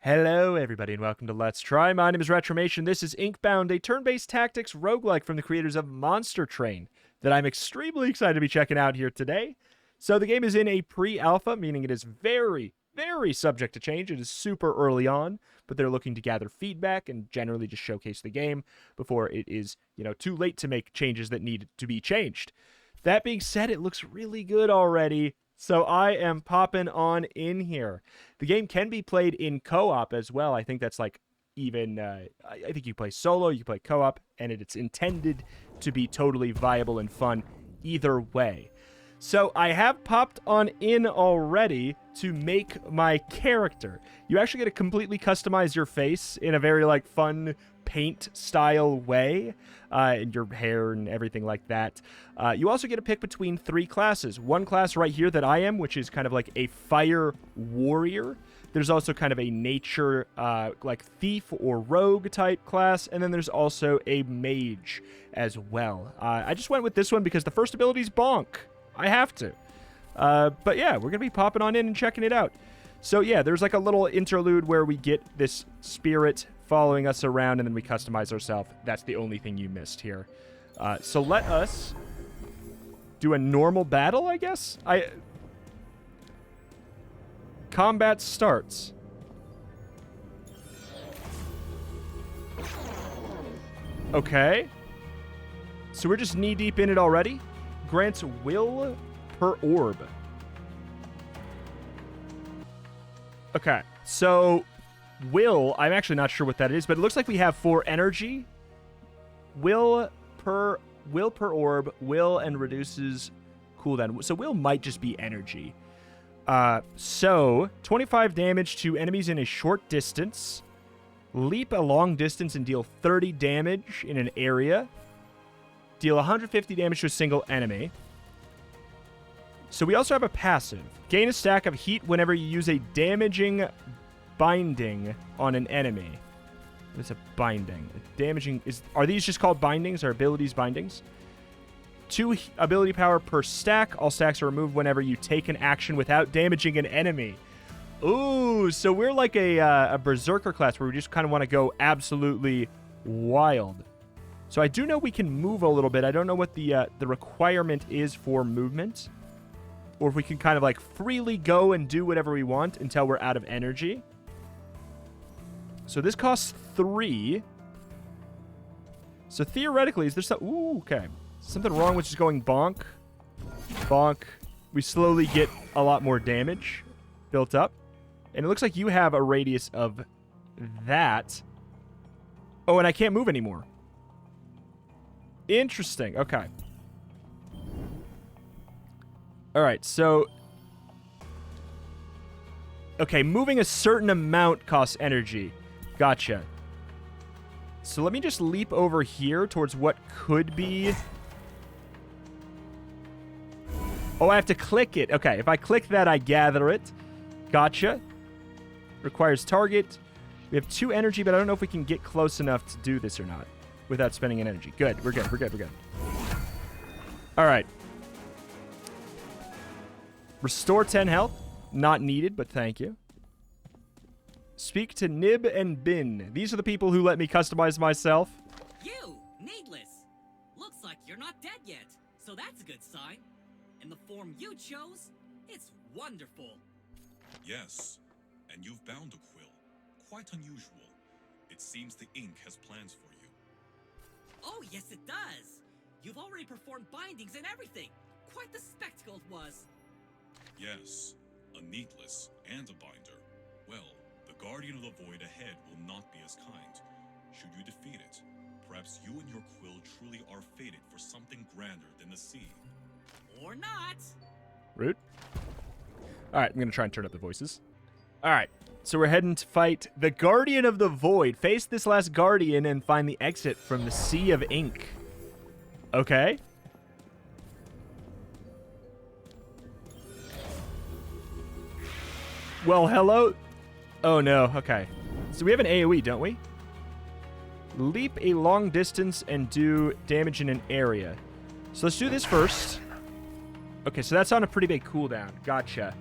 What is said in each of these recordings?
Hello, everybody, and welcome to Let's Try. My name is Retromation. This is Inkbound, a turn-based tactics roguelike from the creators of Monster Train that I'm extremely excited to be checking out here today. So the game is in a pre-alpha, meaning it is very, very subject to change. It is super early on, but they're looking to gather feedback and generally just showcase the game before it is, too late to make changes that need to be changed. That being said, it looks really good already. So I am popping on in here. The game can be played in co-op as well. I think that's like even, I think you play solo, you play co-op, and it's intended to be totally viable and fun either way. So I have popped on in already to make my character. You actually get to completely customize your face in a very fun paint style way, and your hair and everything like that. You also get to pick between 3 classes. One class right here that I am, which is kind of like a fire warrior. There's also kind of a nature, thief or rogue type class, and then there's also a mage as well. I just went with this one because the first ability is bonk. I have to. But yeah, we're gonna be popping on in and checking it out. So yeah, there's like a little interlude where we get this spirit following us around, and then we customize ourselves. That's the only thing you missed here. So let us do a normal battle, I guess? Combat starts. Okay. So we're just knee-deep in it already. Grants will per orb. Okay, so will, I'm actually not sure what that is, but it looks like we have 4 energy. Will per orb, will and reduces cooldown. So will might just be energy. So 25 damage to enemies in a short distance. Leap a long distance and deal 30 damage in an area. Deal 150 damage to a single enemy. So we also have a passive. Gain a stack of heat whenever you use a damaging binding on an enemy. What is a binding? Are these just called bindings? Are abilities bindings? 2 ability power per stack. All stacks are removed whenever you take an action without damaging an enemy. Ooh, so we're like a berserker class where we just kind of want to go absolutely wild. So I do know we can move a little bit. I don't know what the requirement is for movement. Or if we can kind of freely go and do whatever we want until we're out of energy. So this costs 3. So theoretically, is there some... Ooh, okay. Something wrong with just going bonk. Bonk. We slowly get a lot more damage built up. And it looks like you have a radius of that. Oh, and I can't move anymore. Interesting. Okay. All right, so... Okay, moving a certain amount costs energy. Gotcha. So let me just leap over here towards what could be... Oh, I have to click it. Okay, if I click that, I gather it. Gotcha. Requires target. We have 2 energy, but I don't know if we can get close enough to do this or not without spending an energy. Good, we're good, we're good, we're good. All right. Restore 10 health. Not needed, but thank you. Speak to Nib and Benn. These are the people who let me customize myself. You, needless. Looks like you're not dead yet, so that's a good sign. And the form you chose, it's wonderful. Yes, and you've bound a quill. Quite unusual. It seems the ink has plans for you. Oh, yes it does. You've already performed bindings and everything. Quite the spectacle it was. Yes, a needless and a binder. Well, the Guardian of the Void ahead will not be as kind. Should you defeat it, perhaps you and your quill truly are fated for something grander than the sea. Or not. Rude. All right, I'm going to try and turn up the voices. All right, so we're heading to fight the Guardian of the Void. Face this last Guardian and find the exit from the Sea of Ink. Okay. Well, hello. Oh, no. Okay. So we have an AoE, don't we? Leap a long distance and do damage in an area. So let's do this first. Okay, so that's on a pretty big cooldown. Gotcha.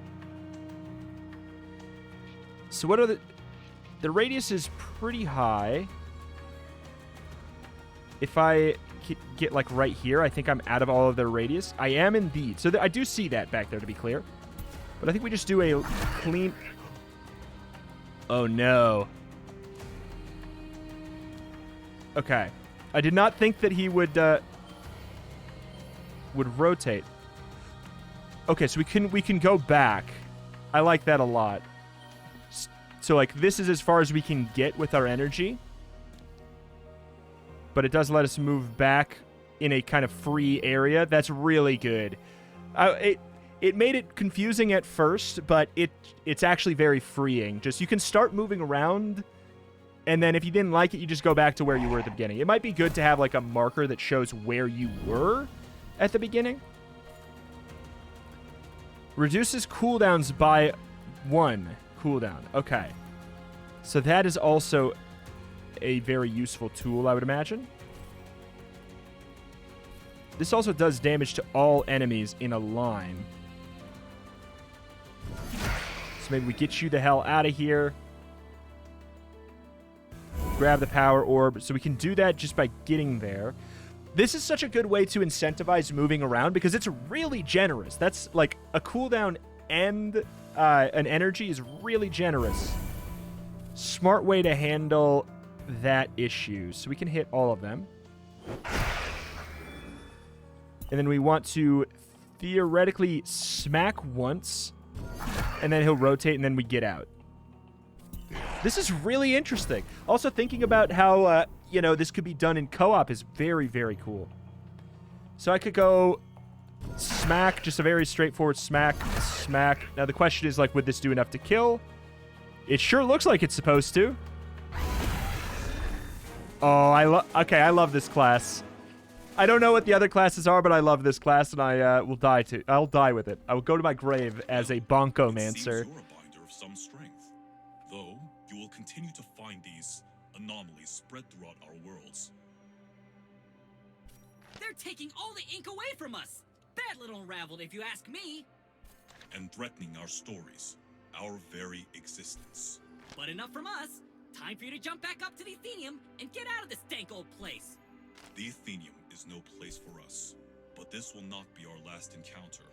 So what are the... The radius is pretty high. If I get, like, right here, I think I'm out of all of their radius. I am indeed. So I do see that back there, to be clear. But I think we just do a clean... Oh, no. Okay. I did not think that he would rotate. Okay, so we can go back. I like that a lot. So, like, this is as far as we can get with our energy. But it does let us move back in a kind of free area. That's really good. It made it confusing at first, but it's actually very freeing. Just, you can start moving around, and then if you didn't like it, you just go back to where you were at the beginning. It might be good to have, like, a marker that shows where you were at the beginning. Reduces cooldowns by 1 cooldown. Okay. So that is also a very useful tool, I would imagine. This also does damage to all enemies in a line. So maybe we get you the hell out of here. Grab the power orb. So we can do that just by getting there. This is such a good way to incentivize moving around because it's really generous. That's like a cooldown and an energy is really generous. Smart way to handle that issue. So we can hit all of them. And then we want to theoretically smack once. And then he'll rotate and then we get out. This is really interesting. Also thinking about how, this could be done in co-op is very, very cool. So I could go smack, just a very straightforward smack, smack. Now the question is, like, would this do enough to kill? It sure looks like it's supposed to. Oh, I love this class. I don't know what the other classes are, but I love this class, and I will die too. I'll die with it. I will go to my grave as a bonkomancer. You're a binder of some strength, though you will continue to find these anomalies spread throughout our worlds. They're taking all the ink away from us. Bad little unraveled, if you ask me. And threatening our stories, our very existence. But enough from us. Time for you to jump back up to the Athenium and get out of this dank old place. The Athenium is no place for us, but this will not be our last encounter.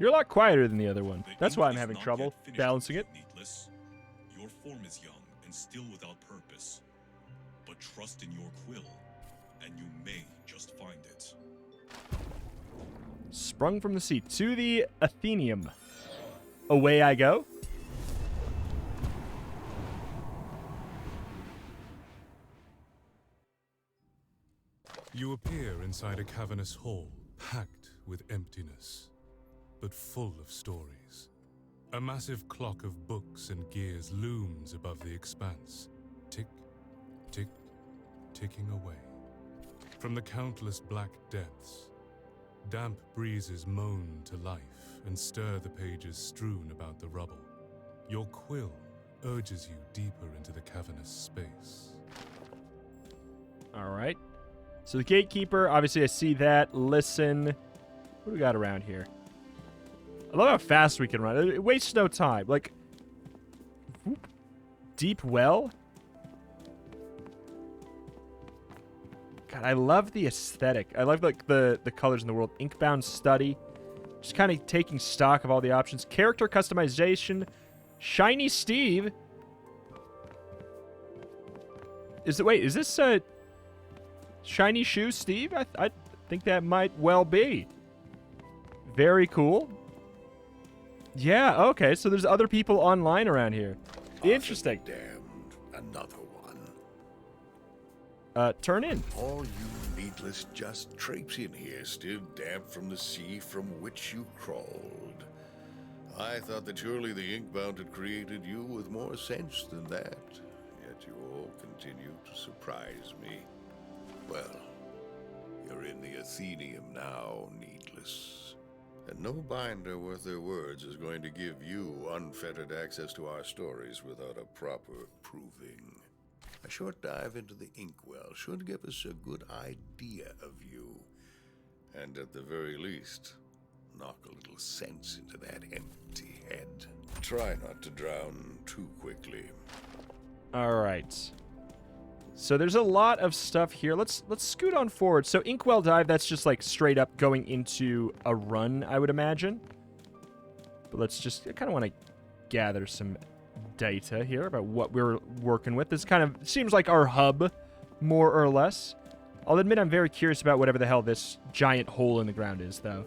You're a lot quieter than the other one. The That's ink why I'm is having not trouble yet finished balancing with it. you, Needless. Your form is young and still without purpose, but trust in your quill, and you may just find it. Sprung from the sea to the Athenium. Away I go. You appear inside a cavernous hall, packed with emptiness, but full of stories. A massive clock of books and gears looms above the expanse, tick, tick, ticking away. From the countless black depths, damp breezes moan to life and stir the pages strewn about the rubble. Your quill urges you deeper into the cavernous space. All right. So the gatekeeper, obviously I see that. Listen. What do we got around here? I love how fast we can run. It wastes no time. Like, whoop. Deep well. God, I love the aesthetic. I love, like, the colors in the world. Inkbound study. Just kind of taking stock of all the options. Character customization. Shiny Steve. Is this Shiny Shoe Steve? I think that might well be. Very cool. Yeah, okay, so there's other people online around here. Interesting. Damned, another one. Turn in. All you needless just traipsing here, still damp from the sea from which you crawled. I thought that surely the Inkbound had created you with more sense than that. Yet you all continue to surprise me. Well, you're in the Athenium now, needless. And no binder worth their words is going to give you unfettered access to our stories without a proper proving. A short dive into the inkwell should give us a good idea of you. And at the very least, knock a little sense into that empty head. Try not to drown too quickly. All right. So there's a lot of stuff here. Let's scoot on forward. So Inkwell Dive, that's just like straight up going into a run, I would imagine. But let's just, I kind of want to gather some data here about what we're working with. This kind of seems like our hub, more or less. I'll admit I'm very curious about whatever the hell this giant hole in the ground is, though.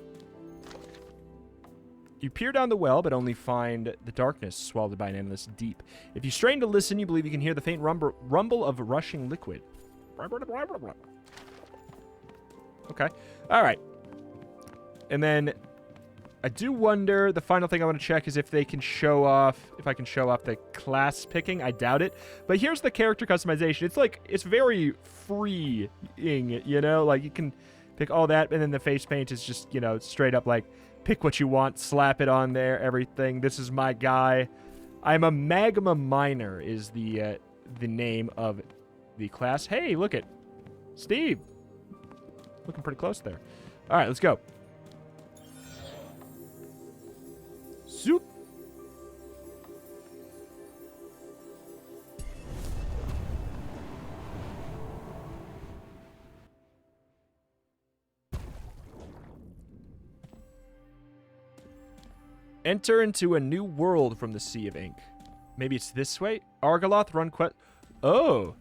You peer down the well, but only find the darkness swallowed by an endless deep. If you strain to listen, you believe you can hear the faint rumble of rushing liquid. Okay. All right. And then I do wonder, the final thing I want to check is if they can show off, if I can show off the class picking. I doubt it. But here's the character customization. It's like, it's very freeing, you know? Like, you can pick all that, and then the face paint is just, you know, straight up like, pick what you want, slap it on there, everything. This is my guy. I'm a magma miner is the name of the class. Hey, look at Steve. Looking pretty close there. All right, let's go. Zoop. Enter into a new world from the Sea of Ink. Maybe it's this way? Argoloth, run quest... Oh!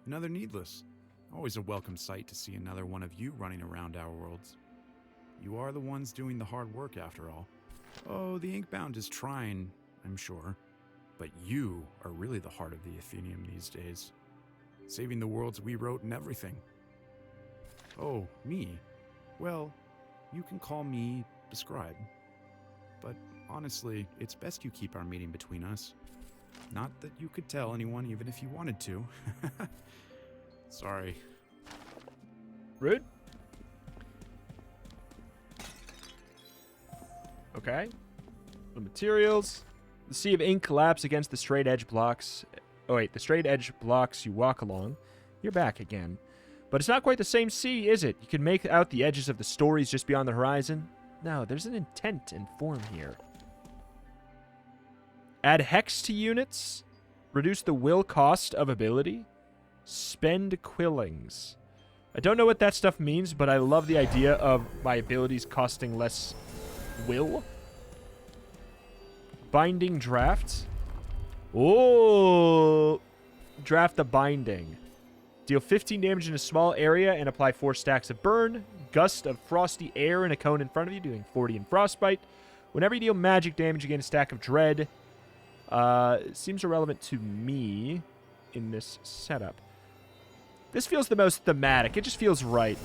Another Needless. Always a welcome sight to see another one of you running around our worlds. You are the ones doing the hard work, after all. Oh, the Inkbound is trying, I'm sure. But you are really the heart of the Athenium these days. Saving the worlds we wrote and everything. Oh, me? Well... you can call me the Scribe. But honestly, it's best you keep our meeting between us. Not that you could tell anyone even if you wanted to. Sorry. Rude. Okay. The materials. The Sea of Ink collapse against the straight edge blocks. Oh, wait. The straight edge blocks you walk along. You're back again. But it's not quite the same sea, is it? You can make out the edges of the stories just beyond the horizon. No, there's an intent and form here. Add hex to units. Reduce the will cost of ability. Spend quillings. I don't know what that stuff means, but I love the idea of my abilities costing less will. Binding draft. Oh! Draft the binding. Deal 15 damage in a small area and apply 4 stacks of burn. Gust of frosty air in a cone in front of you, doing 40 in frostbite. Whenever you deal magic damage, you gain a stack of dread. It seems irrelevant to me in this setup. This feels the most thematic. It just feels right.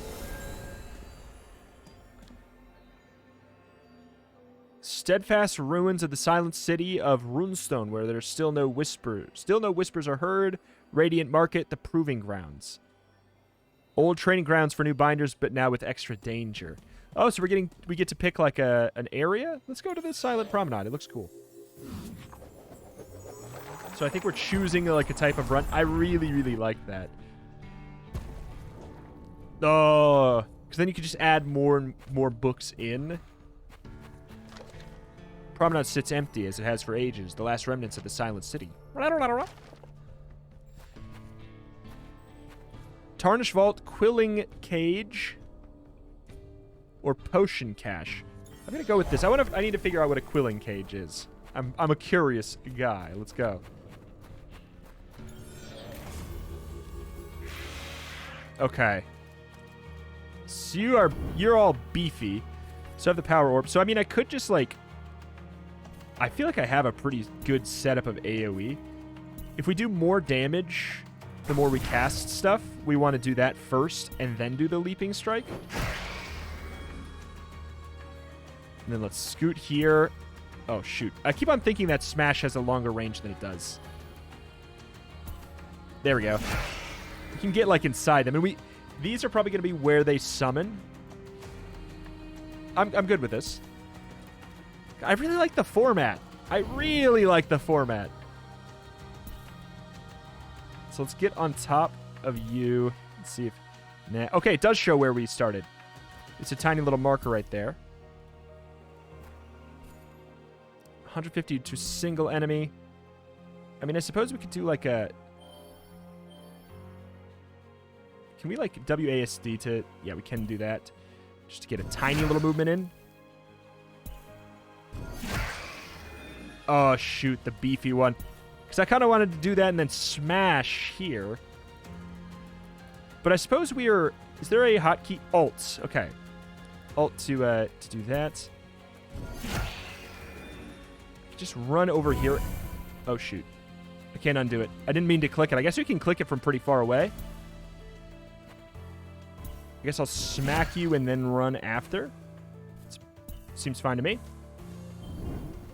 Steadfast ruins of the silent city of Runestone, where there's still no whispers. Still no whispers are heard. Radiant Market, the proving grounds. Old training grounds for new binders, but now with extra danger. Oh, so we get to pick like an area? Let's go to the Silent Promenade. It looks cool. So I think we're choosing like a type of run. I really, really like that. Oh, because then you can just add more and more books in. Promenade sits empty as it has for ages. The last remnants of the Silent City. Tarnish Vault, Quilling Cage, or Potion Cache. I'm gonna go with this. I need to figure out what a Quilling Cage is. I'm a curious guy. Let's go. Okay. So you're all beefy. So I have the power orb. So I mean I could just like I feel like I have a pretty good setup of AoE. If we do more damage, the more we cast stuff, we want to do that first and then do the leaping strike. And then let's scoot here. Oh, shoot. I keep on thinking that Smash has a longer range than it does. There we go. We can get, like, inside them. And these are probably going to be where they summon. I'm good with this. I really like the format. I really like the format. So let's get on top of you. Let's see if... Nah. Okay, it does show where we started. It's a tiny little marker right there. 150 to single enemy. I mean, I suppose we could do like a... Can we like WASD to... Yeah, we can do that. Just to get a tiny little movement in. Oh, shoot, the beefy one. Because I kind of wanted to do that and then smash here. But I suppose we are... Is there a hotkey? Alt. Okay. Alt to do that. Just run over here. Oh, shoot. I can't undo it. I didn't mean to click it. I guess we can click it from pretty far away. I guess I'll smack you and then run after. Seems fine to me.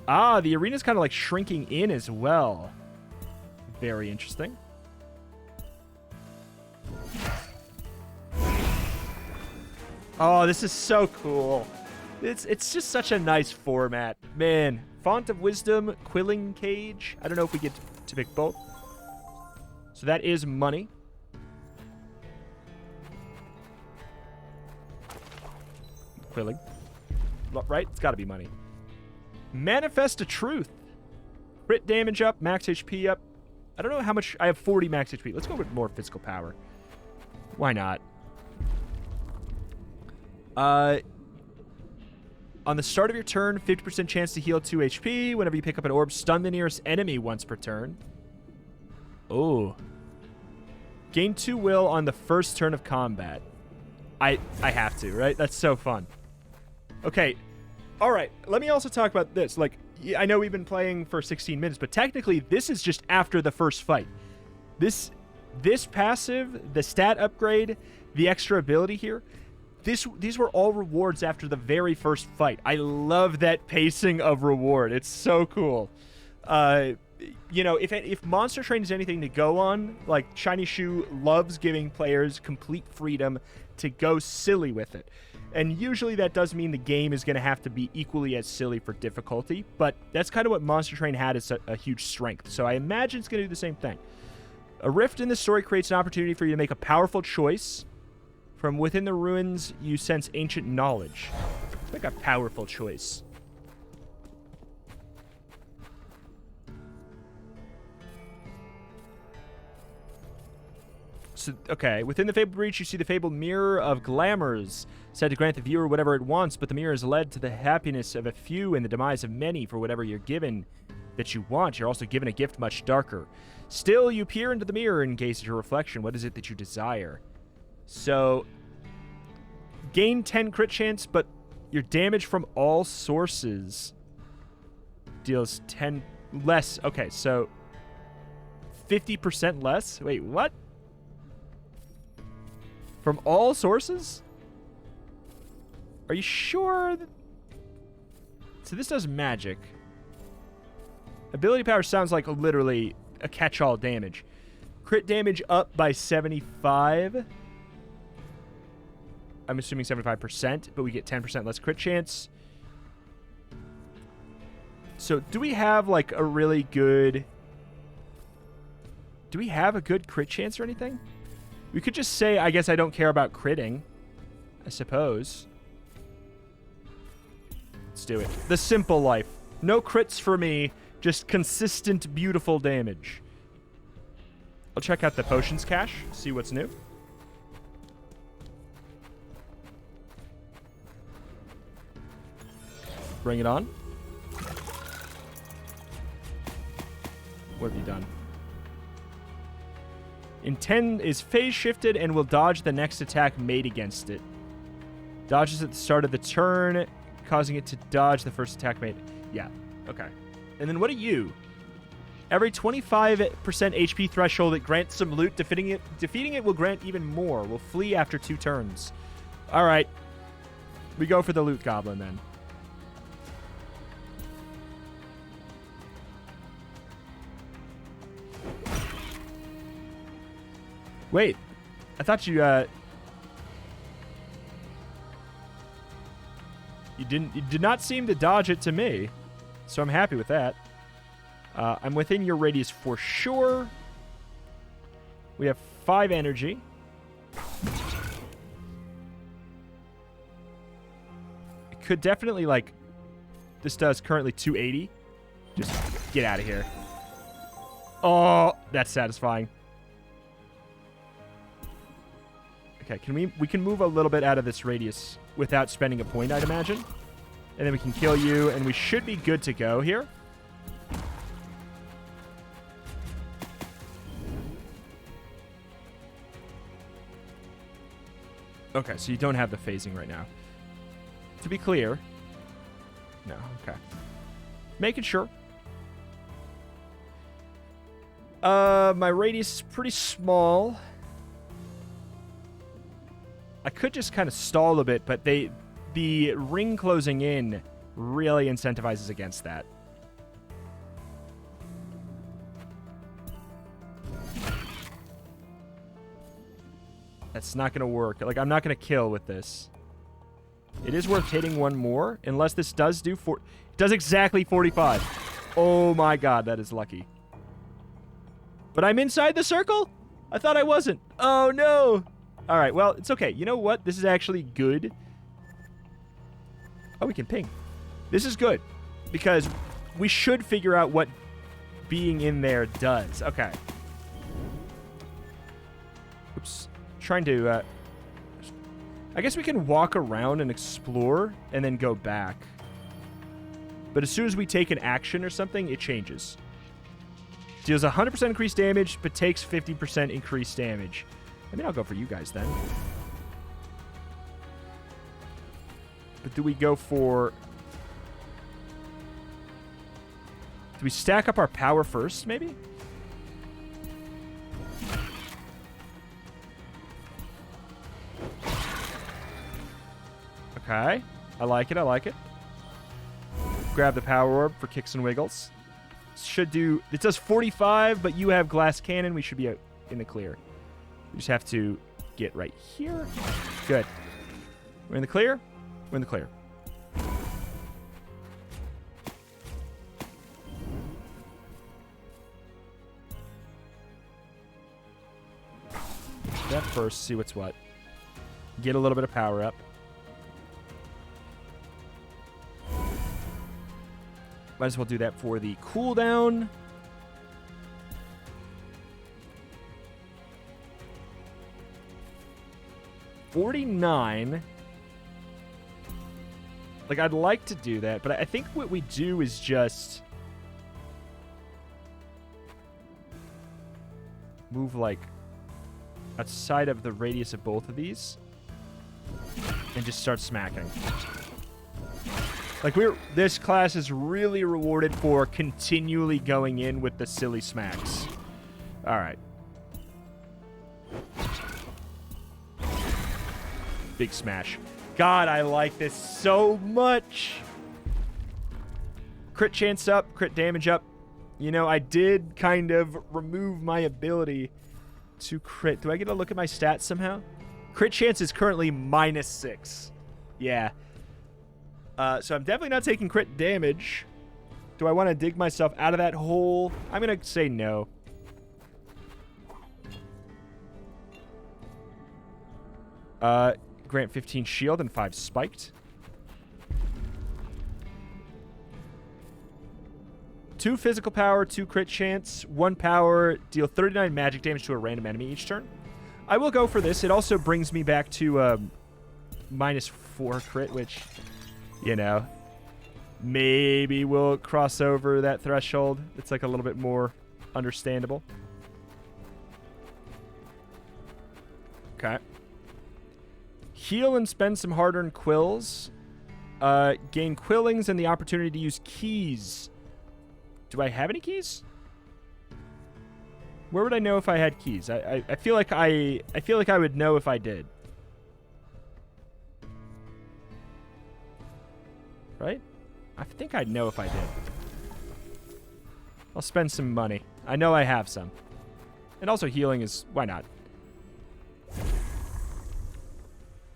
Ah, the arena's kind of like shrinking in as well. Very interesting. Oh, this is so cool. It's just such a nice format. Man, Font of Wisdom, Quilling Cage. I don't know if we get to pick both. So that is money. Quilling. Right? It's got to be money. Manifest a Truth. Crit damage up, max HP up. I don't know how much... I have 40 max HP. Let's go with more physical power. Why not? On the start of your turn, 50% chance to heal 2 HP. Whenever you pick up an orb, stun the nearest enemy once per turn. Oh. Gain 2 will on the first turn of combat. I have to, right? That's so fun. Okay. All right. Let me also talk about this. Like, I know we've been playing for 16 minutes, but technically this is just after the first fight. This passive, the stat upgrade, the extra ability here, these were all rewards after the very first fight. I love that pacing of reward. It's so cool. You know, if Monster Train is anything to go on, like, Shiny Shoe loves giving players complete freedom to go silly with it. And usually that does mean the game is going to have to be equally as silly for difficulty, but that's kind of what Monster Train had as a huge strength. So I imagine it's going to do the same thing. A rift in the story creates an opportunity for you to make a powerful choice. From within the ruins, you sense ancient knowledge. Make a powerful choice. So, okay, within the Fabled Breach, you see the Fabled Mirror of Glamours, said to grant the viewer whatever it wants, but the mirror has led to the happiness of a few and the demise of many. For whatever you're given that you want, you're also given a gift much darker. Still, you peer into the mirror and gaze at your reflection. What is it that you desire? So, gain 10 crit chance, but your damage from all sources deals 10 less. Okay, so 50% less? Wait, what? From all sources? Are you sure? So this does magic. Ability power sounds like literally a catch-all damage. Crit damage up by 75. I'm assuming 75%, but we get 10% less crit chance. So do we have like a really good... Do we have a good crit chance or anything? We could just say, I guess I don't care about critting. I suppose. Let's do it. The simple life. No crits for me. Just consistent, beautiful damage. I'll check out the potions cache. See what's new. Bring it on. What have you done? In 10 is phase shifted and will dodge the next attack made against it. Dodges at the start of the turn, causing it to dodge the first attack made. Yeah, okay. And then what are you? Every 25% HP threshold, it grants some loot. Defeating it will grant even more. Will flee after 2 turns. All right. We go for the loot goblin then. Wait, I thought you did not seem to dodge it to me, so I'm happy with that. I'm within your radius for sure. We have 5 energy. It could definitely, like, this does currently 280. Just get out of here. Oh, that's satisfying. Okay, we can move a little bit out of this radius without spending a point, I'd imagine. And then we can kill you, and we should be good to go here. Okay, so you don't have the phasing right now. To be clear. No, okay. Making sure. My radius is pretty small. I could just kind of stall a bit, but the ring closing in really incentivizes against that. That's not going to work. Like, I'm not going to kill with this. It is worth hitting one more, unless this does do it does exactly 45. Oh my god, that is lucky. But I'm inside the circle? I thought I wasn't. Oh no. All right, well, it's okay. You know what? This is actually good. Oh, we can ping. This is good, because we should figure out what being in there does. Okay. Oops. Trying to, I guess we can walk around and explore and then go back. But as soon as we take an action or something, it changes. Deals 100% increased damage, but takes 50% increased damage. I mean, I'll go for you guys then. But do we go for... Do we stack up our power first, maybe? Okay. I like it, I like it. Grab the power orb for kicks and wiggles. Should do... It does 45, but you have glass cannon. We should be out in the clear. We just have to get right here. Good. We're in the clear? We're in the clear. That first, see what's what. Get a little bit of power up. Might as well do that for the cooldown. $49. Like, I'd like to do that, but I think what we do is just move, like, outside of the radius of both of these and just start smacking. Like, this class is really rewarded for continually going in with the silly smacks. All right. Big smash. God, I like this so much. Crit chance up, crit damage up. You know, I did kind of remove my ability to crit. Do I get to look at my stats somehow? Crit chance is currently -6. Yeah. So I'm definitely not taking crit damage. Do I want to dig myself out of that hole? I'm going to say no. Grant 15 shield and 5 spiked. 2 physical power, 2 crit chance, 1 power, deal 39 magic damage to a random enemy each turn. I will go for this. It also brings me back to -4 crit, which... You know, maybe we'll cross over that threshold. It's like a little bit more understandable. Okay. Heal and spend some hard-earned quills. Gain quillings and the opportunity to use keys. Do I have any keys? Where would I know if I had keys? I feel like I feel like I would know if I did. Right? I think I'd know if I did. I'll spend some money. I know I have some. And also healing is... Why not?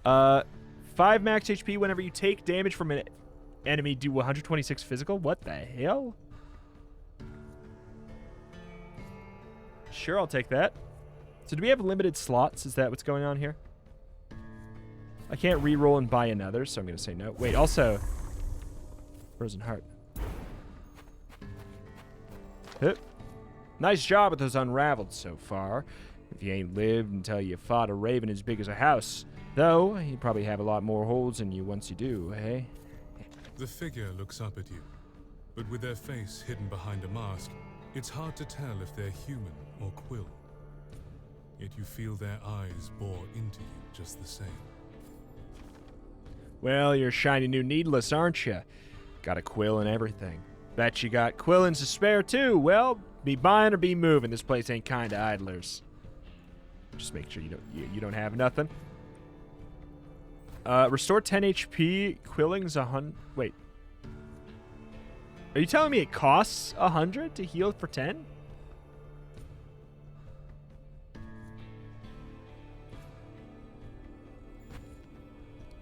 5 max HP whenever you take damage from an enemy. Do 126 physical. What the hell? Sure, I'll take that. So do we have limited slots? Is that what's going on here? I can't re-roll and buy another, so I'm going to say no. Wait, also... Frozen Heart. Hup. Nice job with those unraveled so far. If you ain't lived until you fought a raven as big as a house. Though, you probably have a lot more holes in you once you do, hey? The figure looks up at you, but with their face hidden behind a mask, it's hard to tell if they're human or quill. Yet you feel their eyes bore into you just the same. Well, you're a shiny new Needless, aren't you? Got a quill and everything. Bet you got quillins to spare, too. Well, be buying or be moving. This place ain't kind of idlers. Just make sure you don't have nothing. Restore 10 HP. Quilling's 100. Wait. Are you telling me it costs 100 to heal for 10?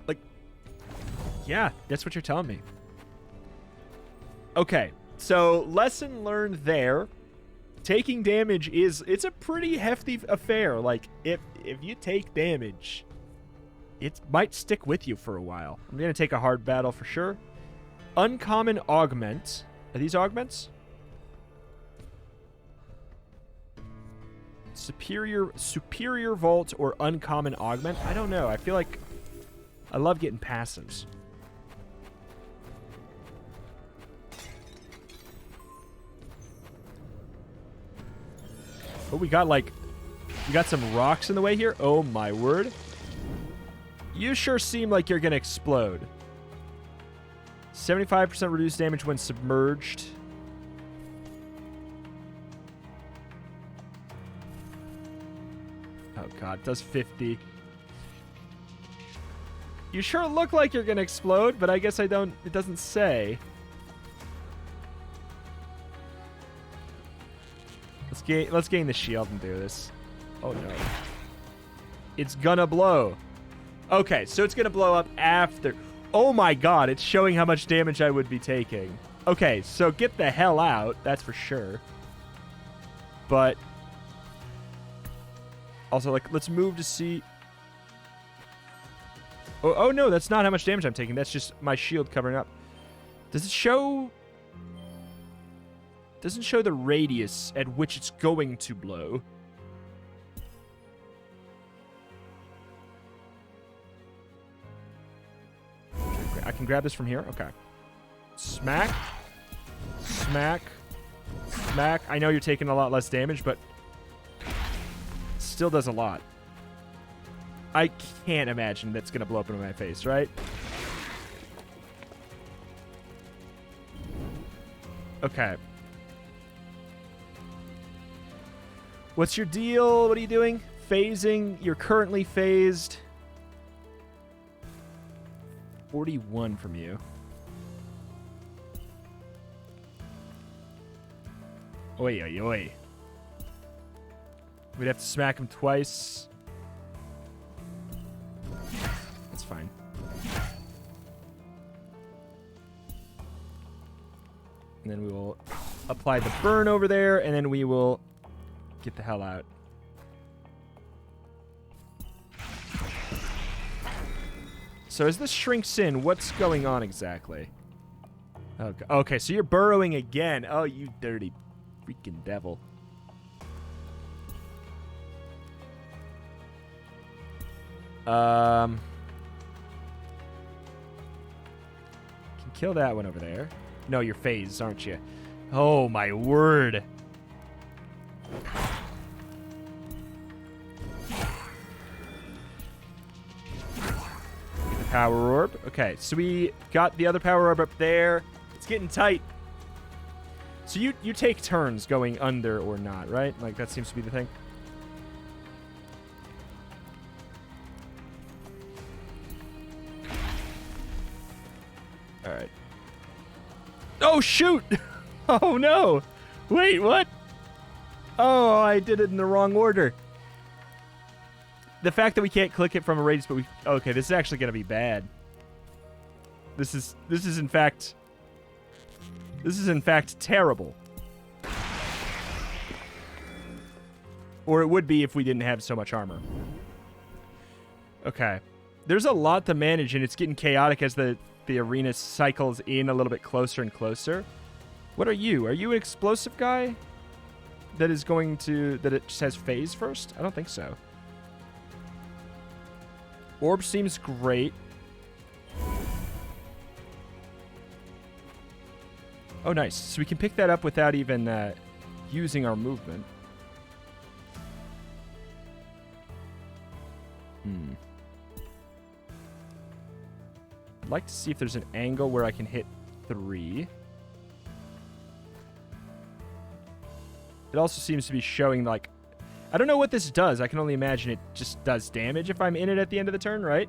Like, yeah, that's what you're telling me. Okay, so lesson learned there. Taking damage it's a pretty hefty affair. Like, if you take damage, it might stick with you for a while. I'm going to take a hard battle for sure. Uncommon augment. Are these augments? Superior vault or uncommon augment? I don't know. I feel like I love getting passives. Oh, we got some rocks in the way here. Oh my word. You sure seem like you're gonna explode. 75% reduced damage when submerged. Oh god, it does 50. You sure look like you're gonna explode, but I guess it doesn't say. Let's gain the shield and do this. Oh no. It's gonna blow. Okay, so it's gonna blow up after. Oh my god, it's showing how much damage I would be taking. Okay, so get the hell out, that's for sure. But also, like, let's move to see. Oh no, that's not how much damage I'm taking. That's just my shield covering up. Does it show? Doesn't show the radius at which it's going to blow. Okay, I can grab this from here. Okay. Smack. Smack. Smack. I know you're taking a lot less damage, but still does a lot. I can't imagine that's going to blow up into my face, right? Okay. What's your deal? What are you doing? Phasing. You're currently phased. 41 from you. Oi, oi, oi. We'd have to smack him twice. That's fine. And then we will apply the burn over there, and then we will get the hell out. So as this shrinks in, what's going on exactly? Okay, so you're burrowing again. Oh, you dirty freaking devil. Can kill that one over there. No, you're phased, aren't you? Oh, my word. Power orb. Okay, so we got the other power orb up there. It's getting tight. So you take turns going under or not, right? Like, that seems to be the thing. All right. Oh, shoot! Oh, no! Wait, what? Oh, I did it in the wrong order. The fact that we can't click it from a radius, but we... Okay, this is actually going to be bad. This is in fact... This is in fact terrible. Or it would be if we didn't have so much armor. Okay. There's a lot to manage, and it's getting chaotic as the arena cycles in a little bit closer and closer. What are you? Are you an explosive guy? that is going to... that it just has phase first? I don't think so. Orb seems great. Oh, nice. So we can pick that up without even using our movement. I'd like to see if there's an angle where I can hit 3. It also seems to be showing, like... I don't know what this does. I can only imagine it just does damage if I'm in it at the end of the turn, right?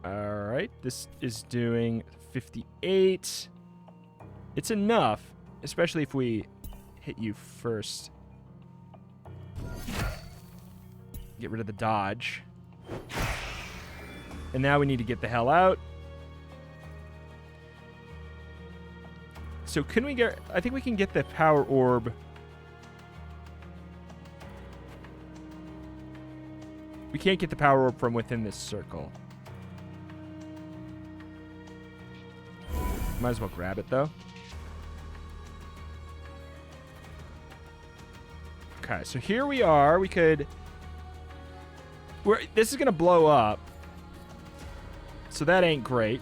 Alright, this is doing 58. It's enough, especially if we hit you first. Get rid of the dodge. And now we need to get the hell out. So can we get... I think we can get the power orb. We can't get the power orb from within this circle. Might as well grab it, though. Okay, so here we are. We could... This is going to blow up. So that ain't great.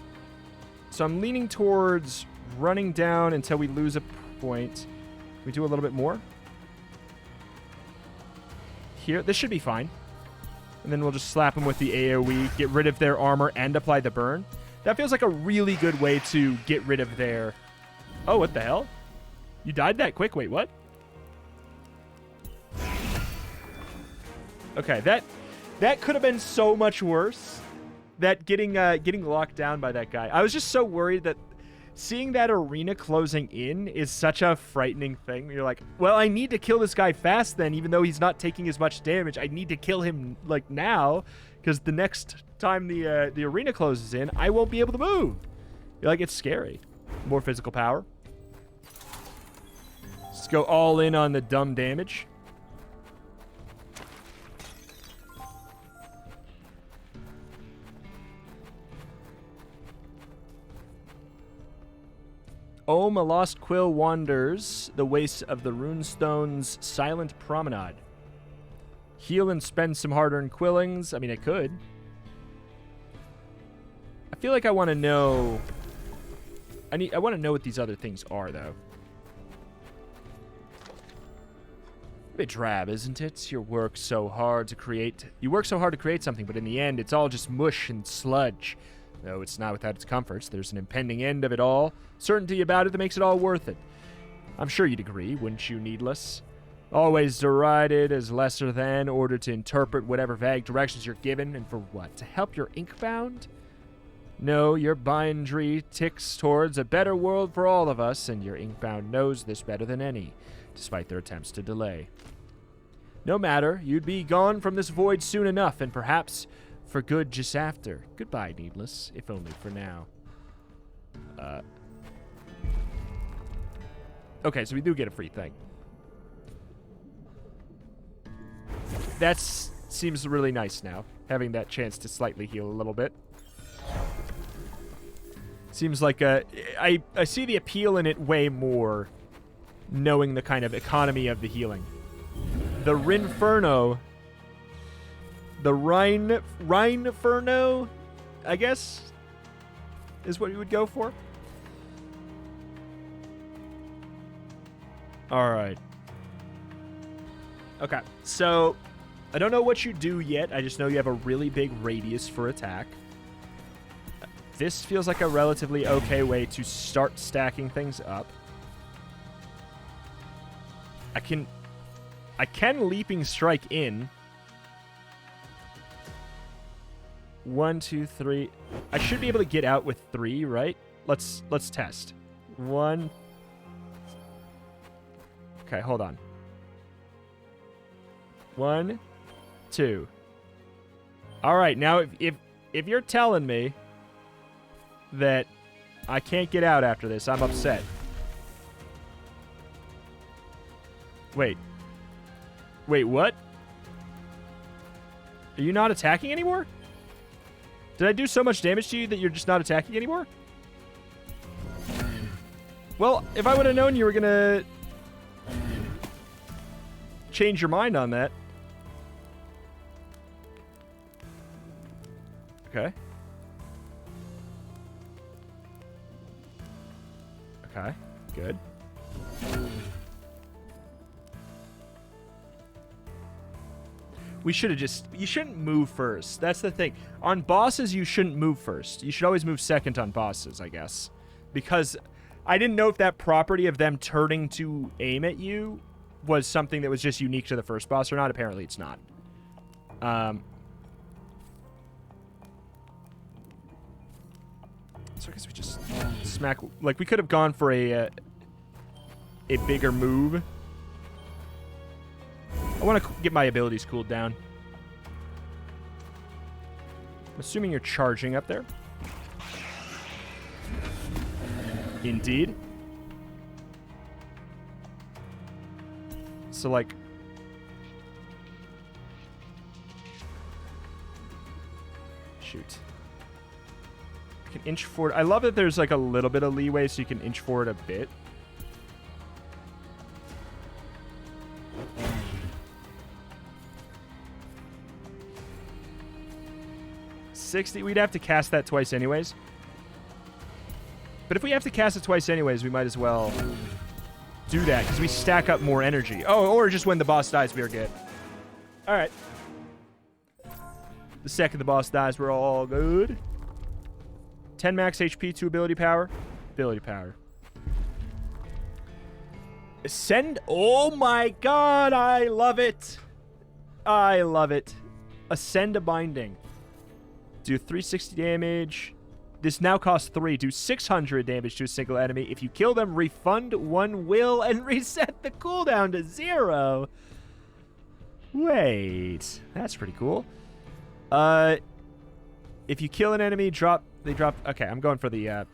So I'm leaning towards running down until we lose a point. We do a little bit more. Here. This should be fine. And then we'll just slap them with the AoE, get rid of their armor, and apply the burn. That feels like a really good way to get rid of their... Oh, what the hell? You died that quick? Wait, what? Okay, that could have been so much worse. That getting locked down by that guy. I was just so worried that seeing that arena closing in is such a frightening thing. You're like, well, I need to kill this guy fast then, even though he's not taking as much damage. I need to kill him, like, now, because the next time the arena closes in, I won't be able to move. You're like, it's scary. More physical power. Let's go all in on the dumb damage. Ohm, a lost quill wanders the wastes of the runestone's silent promenade. Heal and spend some hard-earned quillings. I mean, I could. I feel like I want to know... I want to know what these other things are, though. A bit drab, isn't it? You work so hard to create something, but in the end, it's all just mush and sludge. Though it's not without its comforts, there's an impending end of it all. Certainty about it that makes it all worth it. I'm sure you'd agree, wouldn't you, Needless? Always derided as lesser than, ordered to interpret whatever vague directions you're given, and for what? To help your Inkbound? No, your bindery ticks towards a better world for all of us, and your Inkbound knows this better than any, despite their attempts to delay. No matter, you'd be gone from this void soon enough, and perhaps... for good just after. Goodbye, Needless, if only for now. Okay, so we do get a free thing. That seems really nice now, having that chance to slightly heal a little bit. Seems like I see the appeal in it way more, knowing the kind of economy of the healing. The Rinferno... The Rhineferno, I guess, is what you would go for. All right. Okay, so I don't know what you do yet. I just know you have a really big radius for attack. This feels like a relatively okay way to start stacking things up. I can Leaping Strike in. 1, 2, 3. I should be able to get out with 3, right? Let's test. 1. Okay, hold on. 1, 2. All right, now if you're telling me that I can't get out after this, I'm upset. Wait, what? Are you not attacking anymore? Did I do so much damage to you that you're just not attacking anymore? Well, if I would have known you were going to change your mind on that. Okay. Okay, good. We should have just... You shouldn't move first. That's the thing. On bosses, you shouldn't move first. You should always move second on bosses, I guess. Because I didn't know if that property of them turning to aim at you was something that was just unique to the first boss or not. Apparently, it's not. So I guess we just smack... Like, we could have gone for a bigger move. I want to get my abilities cooled down. I'm assuming you're charging up there. Indeed. So, like... Shoot. I can inch forward. I love that there's, like, a little bit of leeway so you can inch forward a bit. We'd have to cast that twice anyways. But if we have to cast it twice anyways, we might as well do that because we stack up more energy. Oh, or just when the boss dies, we are good. All right. The second the boss dies, we're all good. 10 max HP, 2 ability power. Ability power. Ascend. Oh my god, I love it. I love it. Ascend a binding. Do 360 damage. This now costs 3. Do 600 damage to a single enemy. If you kill them, refund 1 will and reset the cooldown to 0. Wait. That's pretty cool. If you kill an enemy, they drop... Okay, I'm going for the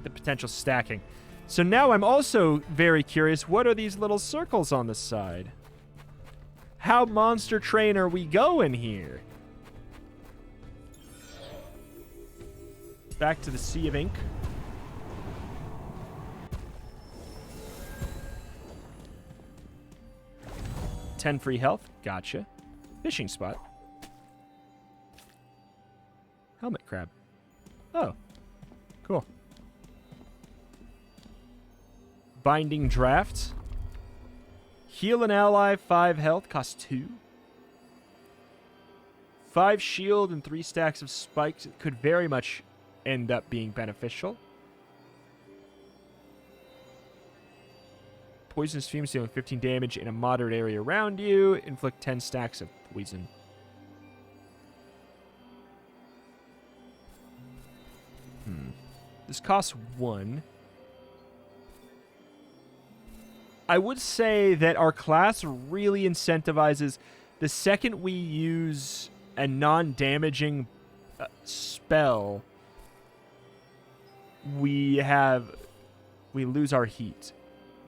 potential stacking. So now I'm also very curious. What are these little circles on the side? How Monster Train are we going here? Back to the Sea of Ink. 10 free health. Gotcha. Fishing spot. Helmet crab. Oh. Cool. Binding draft. Heal an ally, 5 health. Costs 2. 5 shield and 3 stacks of spikes. It could very much end up being beneficial. Poisonous fumes dealing 15 damage in a moderate area around you. Inflict 10 stacks of poison. This costs 1. I would say that our class really incentivizes the second we use a non-damaging spell, we lose our heat.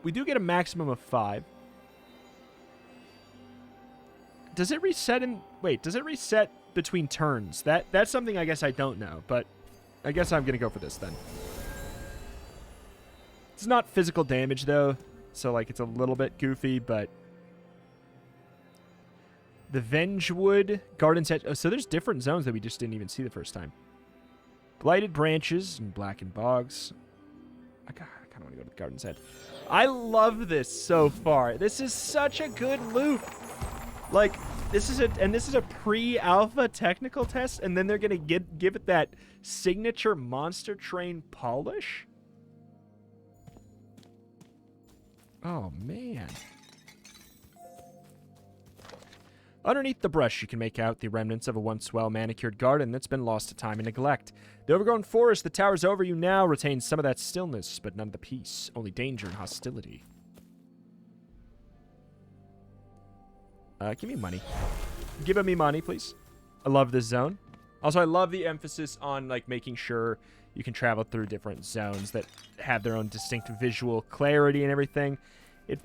We do get a maximum of 5. Does it reset in... Wait, does it reset between turns? That's something I guess I don't know, but I guess I'm going to go for this then. It's not physical damage, though, so, like, it's a little bit goofy, but... The Vengewood, Garden's Edge... Oh, so there's different zones that we just didn't even see the first time. Blighted Branches and Blackened Bogs. I kind of want to go to the Garden's Edge. I love this so far. This is such a good loop. Like, this is a pre-alpha technical test, and then they're going to give it that signature Monster Train polish? Oh, man. Underneath the brush, you can make out the remnants of a once well-manicured garden that's been lost to time and neglect. The overgrown forest that towers over you now retains some of that stillness, but none of the peace, only danger and hostility. Give me money. Give me money, please. I love this zone. Also, I love the emphasis on, like, making sure you can travel through different zones that have their own distinct visual clarity and everything.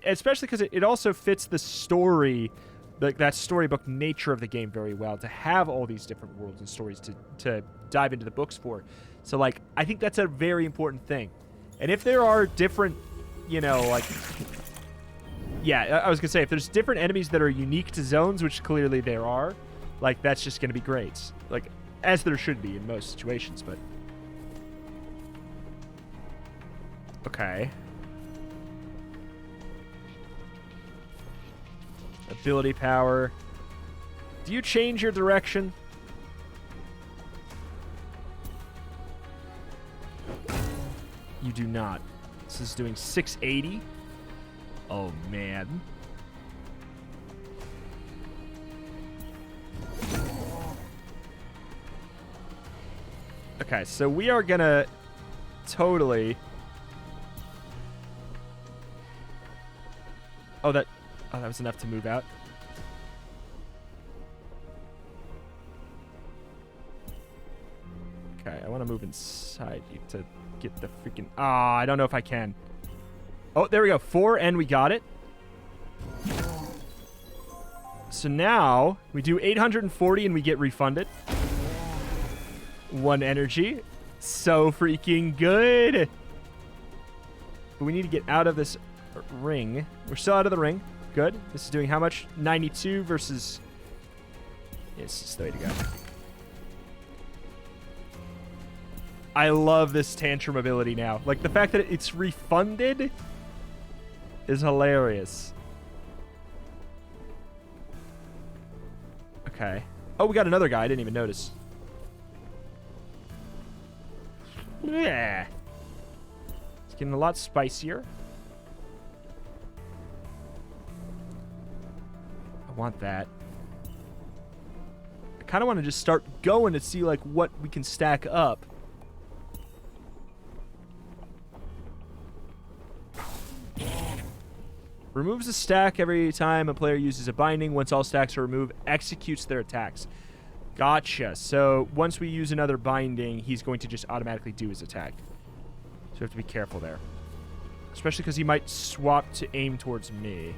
Especially because it also fits the story that storybook nature of the game very well, to have all these different worlds and stories to dive into the books for. So, like, I think that's a very important thing. And if there are different, you know, like... Yeah, I was going to say, if there's different enemies that are unique to zones, which clearly there are, like, that's just going to be great. Like, as there should be in most situations, but... Okay. Ability power. Do you change your direction? You do not. This is doing 680. Oh, man. Okay, so we are gonna totally... Oh, that was enough to move out. Okay, I want to move inside you to get the freaking... Ah, I don't know if I can. Oh, there we go. 4, and we got it. So now we do 840 and we get refunded. 1 energy. So freaking good. But we need to get out of this ring. We're still out of the ring. Good. This is doing how much? 92 versus... Yes, this is the way to go. I love this tantrum ability now. Like, the fact that it's refunded is hilarious. Okay. Oh, we got another guy. I didn't even notice. Yeah. It's getting a lot spicier. I want that. I kind of want to just start going to see, like, what we can stack up. Removes a stack every time a player uses a binding. Once all stacks are removed, executes their attacks. Gotcha. So once we use another binding, he's going to just automatically do his attack. So we have to be careful there. Especially because he might swap to aim towards me.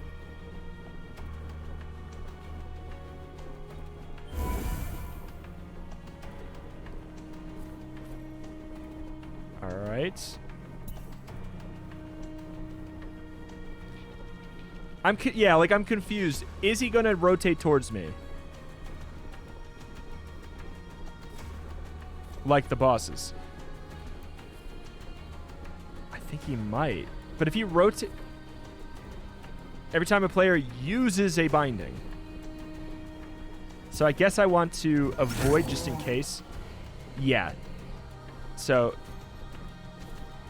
Alright. I'm confused. Is he going to rotate towards me? Like the bosses. I think he might. But if he rotate... Every time a player uses a binding. So I guess I want to avoid just in case. Yeah. So...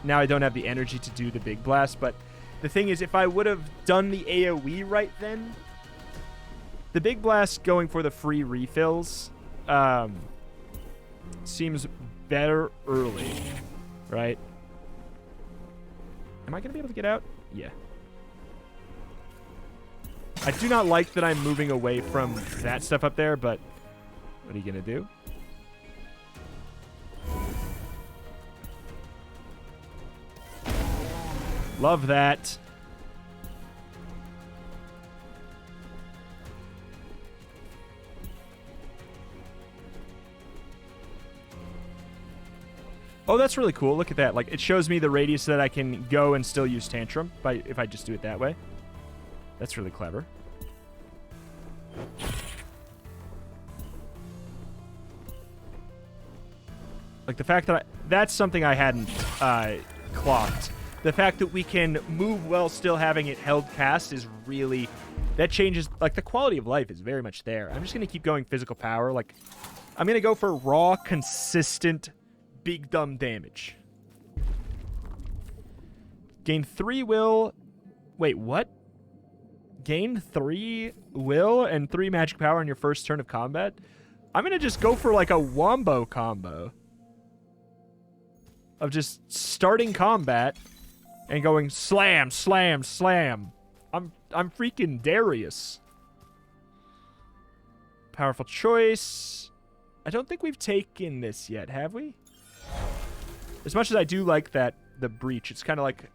Now I don't have the energy to do the big blast, but... The thing is, if I would have done the AoE right then, the big blast going for the free refills seems better early, right? Am I going to be able to get out? Yeah. I do not like that I'm moving away from that stuff up there, but what are you going to do? Love that. Oh, that's really cool. Look at that. Like, it shows me the radius that I can go and still use Tantrum if I just do it that way. That's really clever. Like, the fact that that's something I hadn't clocked. The fact that we can move while still having it held cast is really... That changes... Like, the quality of life is very much there. I'm just going to keep going physical power. Like, I'm going to go for raw, consistent, big dumb damage. Gain 3 will... Wait, what? Gain 3 will and 3 magic power on your first turn of combat? I'm going to just go for, like, a wombo combo. Of just starting combat... And going slam, slam, slam. I'm freaking Darius. Powerful choice. I don't think we've taken this yet, have we? As much as I do like that, the breach, it's kind of like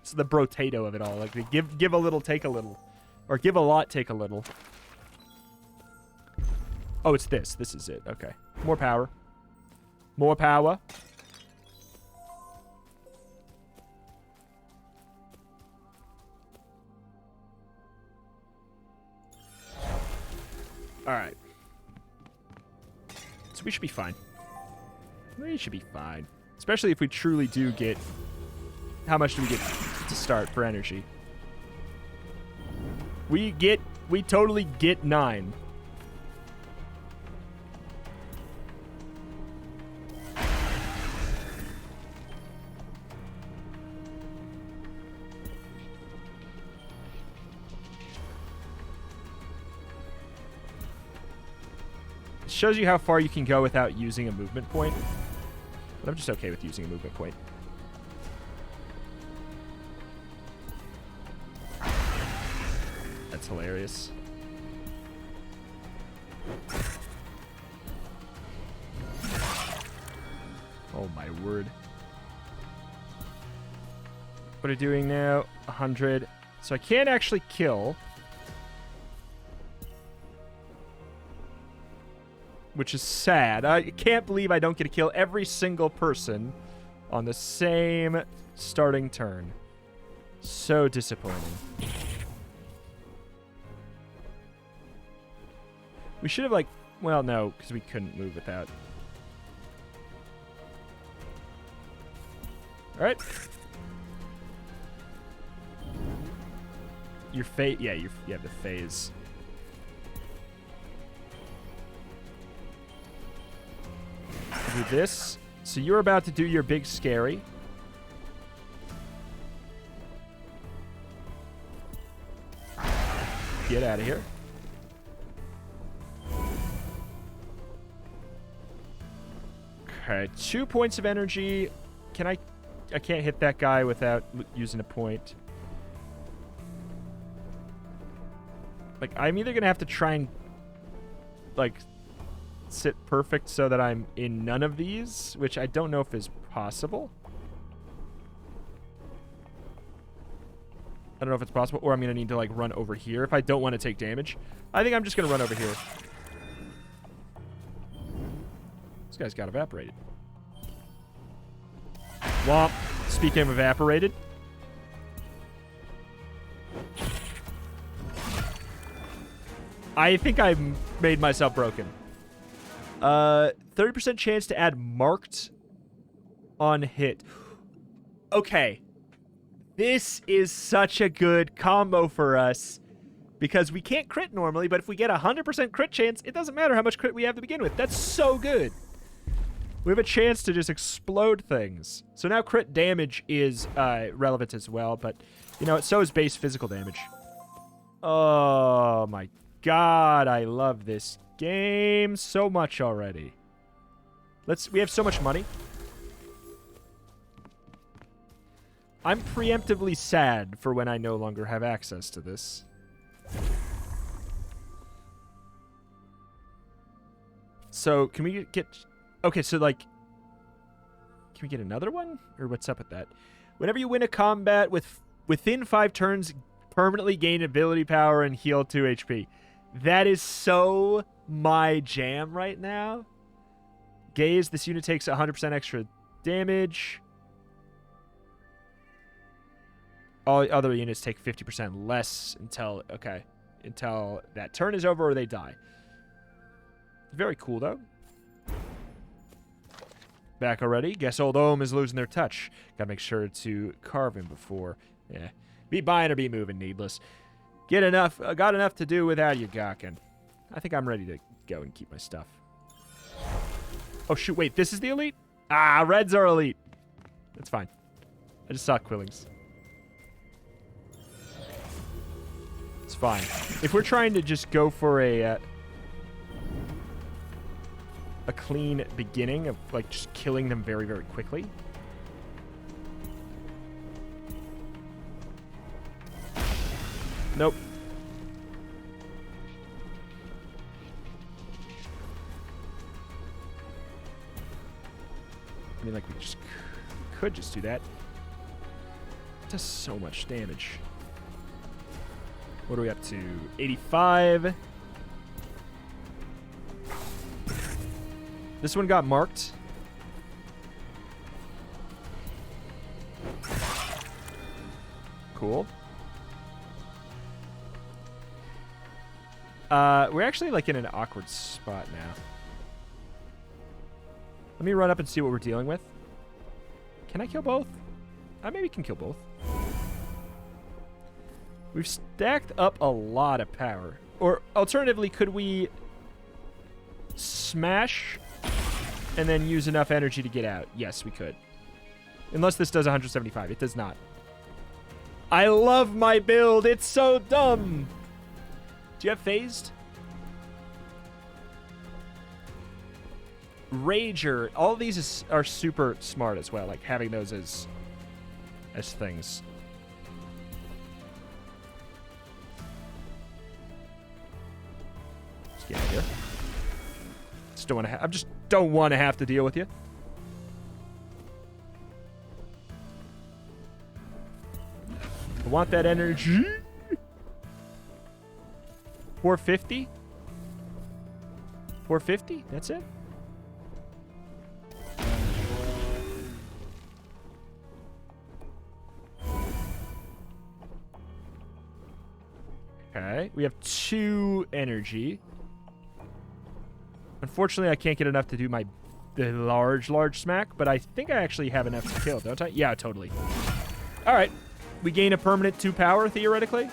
it's the brotato of it all. Like, they give a little, take a little. Or give a lot, take a little. Oh, it's this. This is it. Okay. More power. More power. All right. So we should be fine. We should be fine. Especially if we truly do get... How much do we get to start for energy? We totally get 9. It shows you how far you can go without using a movement point. But I'm just okay with using a movement point. That's hilarious. Oh my word. What are we doing now? 100. So I can't actually kill. Which is sad. I can't believe I don't get to kill every single person on the same starting turn. So disappointing. We should have, like... Well, no, because we couldn't move without. Alright. Your phase... Yeah, you have the phase. Do this. So you're about to do your big scary. Get out of here. Okay, 2 points of energy. Can I can't hit that guy without using a point. Like, I'm either gonna have to try and, like, sit perfect so that I'm in none of these, which I don't know if is possible. I don't know if it's possible, or I'm gonna need to, like, run over here if I don't want to take damage. I think I'm just gonna run over here. This guy's got evaporated. Womp. Speaking of evaporated. I think I made myself broken. 30% chance to add marked on hit. Okay. This is such a good combo for us because we can't crit normally, but if we get a 100% crit chance, it doesn't matter how much crit we have to begin with. That's so good. We have a chance to just explode things. So now crit damage is relevant as well, but, you know, so is base physical damage. Oh, my God. I love this game so much already. We have so much money. I'm preemptively sad for when I no longer have access to this. So, can we get... Okay, so, like... Can we get another one? Or what's up with that? Whenever you win a combat within 5 turns, permanently gain ability power and heal 2 HP. That is so my jam right now. Gaze, this unit takes 100% extra damage. All other units take 50% less until that turn is over or they die. Very cool, though. Back already. Guess old Ohm is losing their touch. Gotta make sure to carve him before. Yeah. Be buying or be moving, needless. Got enough to do without you gawking. I think I'm ready to go and keep my stuff. Oh, shoot. Wait, this is the elite? Ah, reds are elite. That's fine. I just saw Quillings. It's fine. If we're trying to just go for a clean beginning of, like, just killing them very, very quickly. Nope. I mean, like, we just could just do that. It does so much damage. What are we up to? 85. This one got marked. Cool. We're actually like in an awkward spot now. Let me run up and see what we're dealing with. Can I kill both? I maybe can kill both. We've stacked up a lot of power. Or alternatively, could we smash and then use enough energy to get out? Yes, we could. Unless this does 175. It does not. I love my build. It's so dumb. Do you have phased? Rager. All of these are super smart as well. Like having those as things. Let's get out of here. Just don't want to. I just don't want to have to deal with you. I want that energy. 450? 450? That's it? Okay. We have 2 energy. Unfortunately, I can't get enough to do the large smack, but I think I actually have enough to kill, don't I? Yeah, totally. All right. We gain a permanent 2 power, theoretically.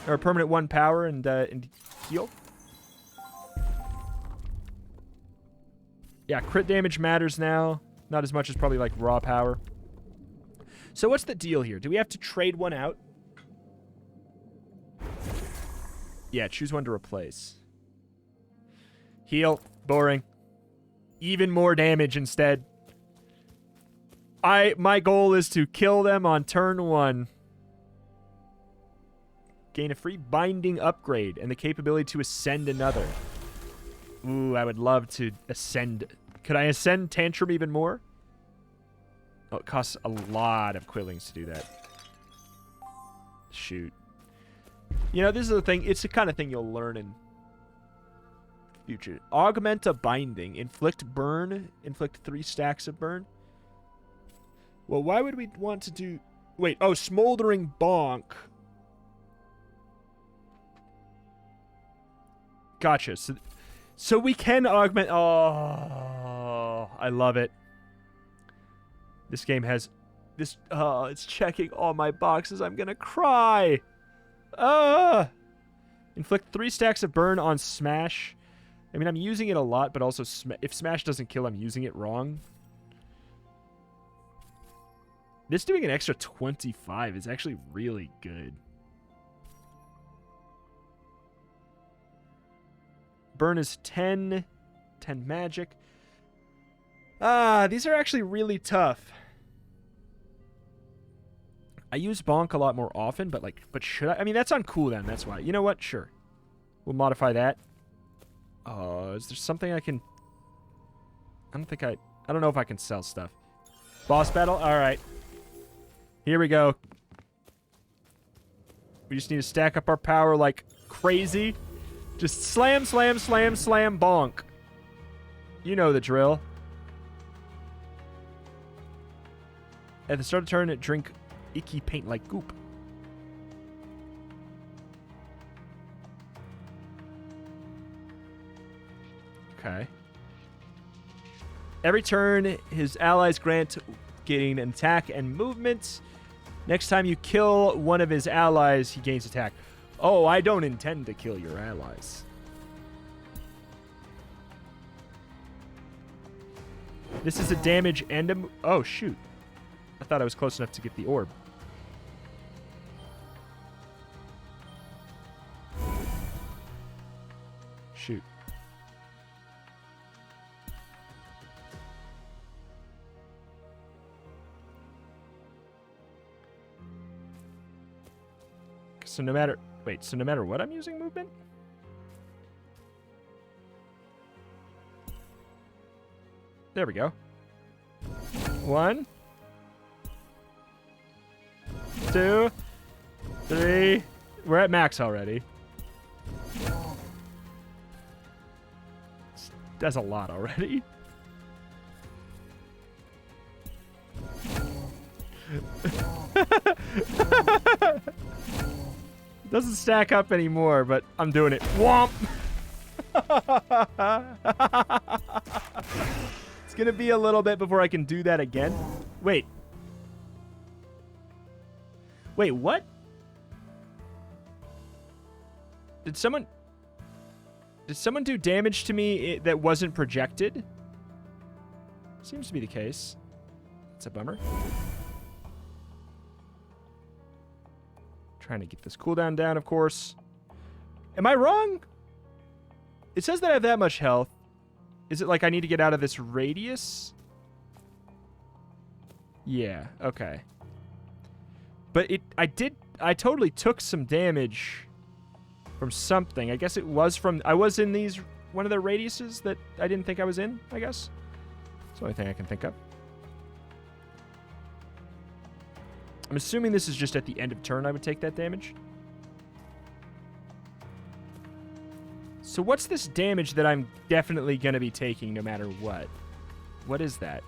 Or a permanent 1 power and heal. Yeah, crit damage matters now. Not as much as probably like raw power. So what's the deal here? Do we have to trade one out? Yeah, choose one to replace. Heal. Boring. Even more damage instead. My goal is to kill them on turn 1. Gain a free binding upgrade and the capability to ascend another. Ooh, I would love to ascend. Could I ascend Tantrum even more? Oh, it costs a lot of quillings to do that. Shoot. You know, this is the thing. It's the kind of thing you'll learn in future. Augment a binding. Inflict burn. Inflict 3 stacks of burn. Well, why would we want to do... Wait, oh, Smoldering Bonk. Gotcha. So we can augment... Oh, I love it. This game has... this. Oh, it's checking all my boxes. I'm gonna cry. Inflict 3 stacks of burn on Smash. I mean, I'm using it a lot, but also if Smash doesn't kill, I'm using it wrong. This doing an extra 25 is actually really good. Burn is 10. 10 magic. These are actually really tough. I use Bonk a lot more often, but should I? I mean, that's on cooldown, that's why. You know what? Sure. We'll modify that. Is there something I can... I don't know if I can sell stuff. Boss battle? Alright. Here we go. We just need to stack up our power like crazy. Just slam, slam, slam, slam, bonk. You know the drill. At the start of turn, drink icky paint like goop. Okay. Every turn, his allies grant gain an attack and movement. Next time you kill one of his allies, he gains attack. Oh, I don't intend to kill your allies. This is a damage and a... Oh, shoot. I thought I was close enough to get the orb. Shoot. So no matter... Wait, so no matter what I'm using movement? There we go. 1, 2, 3. We're at max already. does a lot already. Doesn't stack up anymore, but I'm doing it. Womp! It's gonna be a little bit before I can do that again. Wait. Wait, what? Did someone do damage to me that wasn't projected? Seems to be the case. It's a bummer. Trying to get this cooldown down, of course. Am I wrong? It says that I have that much health. Is it like I need to get out of this radius? Yeah, okay. But I totally took some damage from something. I guess it was from, I was in one of the radiuses that I didn't think I was in, I guess. It's the only thing I can think of. I'm assuming this is just at the end of turn I would take that damage. So what's this damage that I'm definitely going to be taking no matter what? What is that?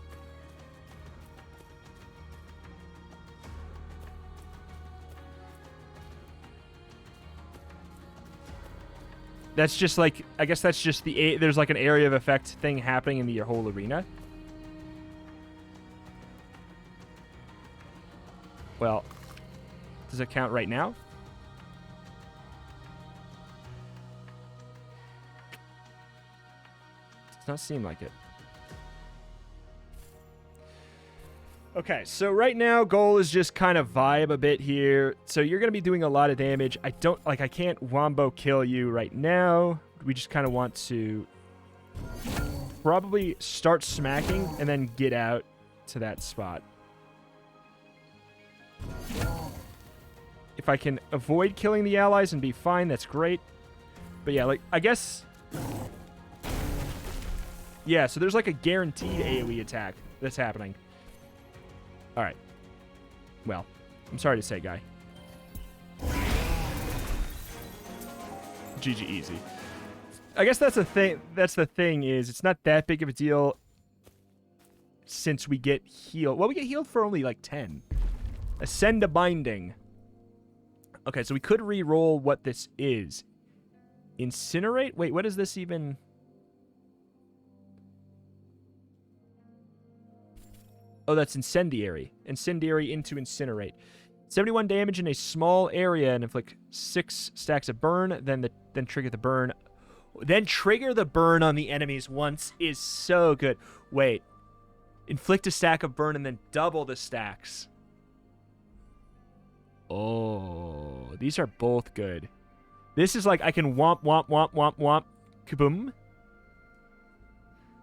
That's just like, I guess that's just there's like an area of effect thing happening in the whole arena. Well, does it count right now? Does not seem like it. Okay, so right now, goal is just kind of vibe a bit here. So you're going to be doing a lot of damage. I can't wombo kill you right now. We just kind of want to probably start smacking and then get out to that spot. If I can avoid killing the allies and be fine, that's great. But yeah, like, I guess... Yeah, so there's like a guaranteed AoE attack that's happening. Alright. Well, I'm sorry to say, guy. GG easy. I guess that's the thing. That's the thing is, it's not that big of a deal since we get healed. Well, we get healed for only like 10. Ascend a binding. Okay, so we could re-roll what this is. Incinerate? Wait, what is this even? Oh, that's incendiary. Incendiary into incinerate. 71 damage in a small area and inflict 6 stacks of burn. Then trigger the burn. Then trigger the burn on the enemies once is so good. Wait. Inflict a stack of burn and then double the stacks. Oh, these are both good. This is like I can womp, womp, womp, womp, womp. Kaboom.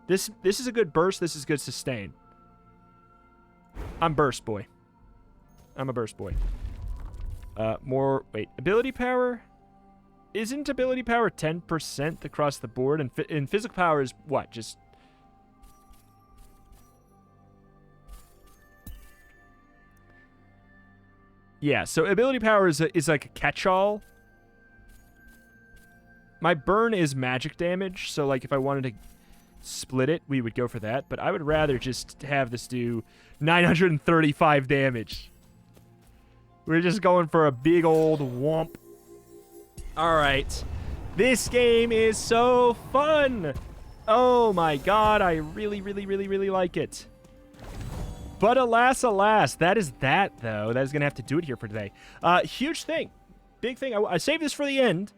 This is a good burst. This is good sustain. I'm burst boy. I'm a burst boy. Wait, ability power? Isn't ability power 10% across the board? And physical power is what? Just... Yeah, so ability power is like a catch-all. My burn is magic damage, so like if I wanted to split it, we would go for that. But I would rather just have this do 935 damage. We're just going for a big old whomp. Alright. This game is so fun! Oh my god, I really, really, really, really like it. But alas, alas, that is that, though. That is going to have to do it here for today. Huge thing. Big thing. I saved this for the end.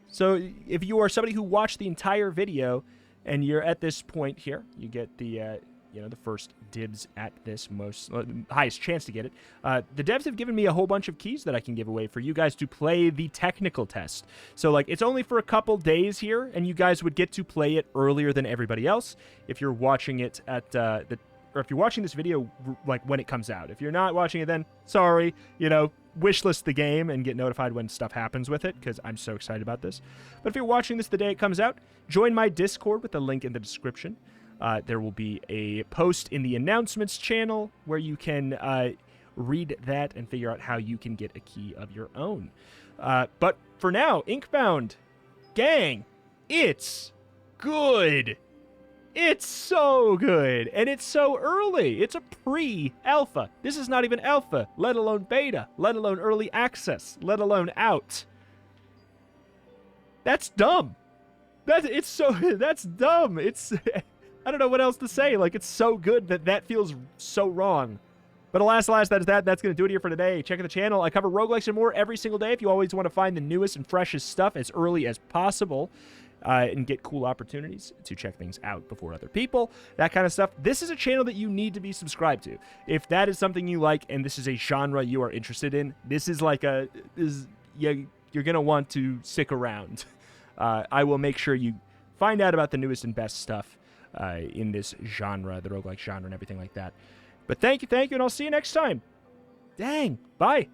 So if you are somebody who watched the entire video and you're at this point here, you get the, the first dibs at this highest chance to get it. The devs have given me a whole bunch of keys that I can give away for you guys to play the technical test. So, like, it's only for a couple days here, and you guys would get to play it earlier than everybody else if you're watching it at or if you're watching this video, like, when it comes out. If you're not watching it then, sorry, wishlist the game and get notified when stuff happens with it, because I'm so excited about this. But if you're watching this the day it comes out, join my Discord with the link in the description. There will be a post in the announcements channel where you can read that and figure out how you can get a key of your own. But for now, Inkbound, gang, it's good. It's so good, and it's so early. It's a pre-alpha. This is not even alpha, let alone beta, let alone early access, let alone out. That's dumb. That's dumb. It's I don't know what else to say. Like, it's so good that feels so wrong. But alas, that is that. That's going to do it here for today. Check out the channel. I cover roguelikes and more every single day if you always want to find the newest and freshest stuff as early as possible. And get cool opportunities to check things out before other people, that kind of stuff. This is a channel that you need to be subscribed to. If that is something you like and this is a genre you are interested in, this is like you're going to want to stick around. I will make sure you find out about the newest and best stuff in this genre, the roguelike genre and everything like that. But thank you, and I'll see you next time. Dang, bye.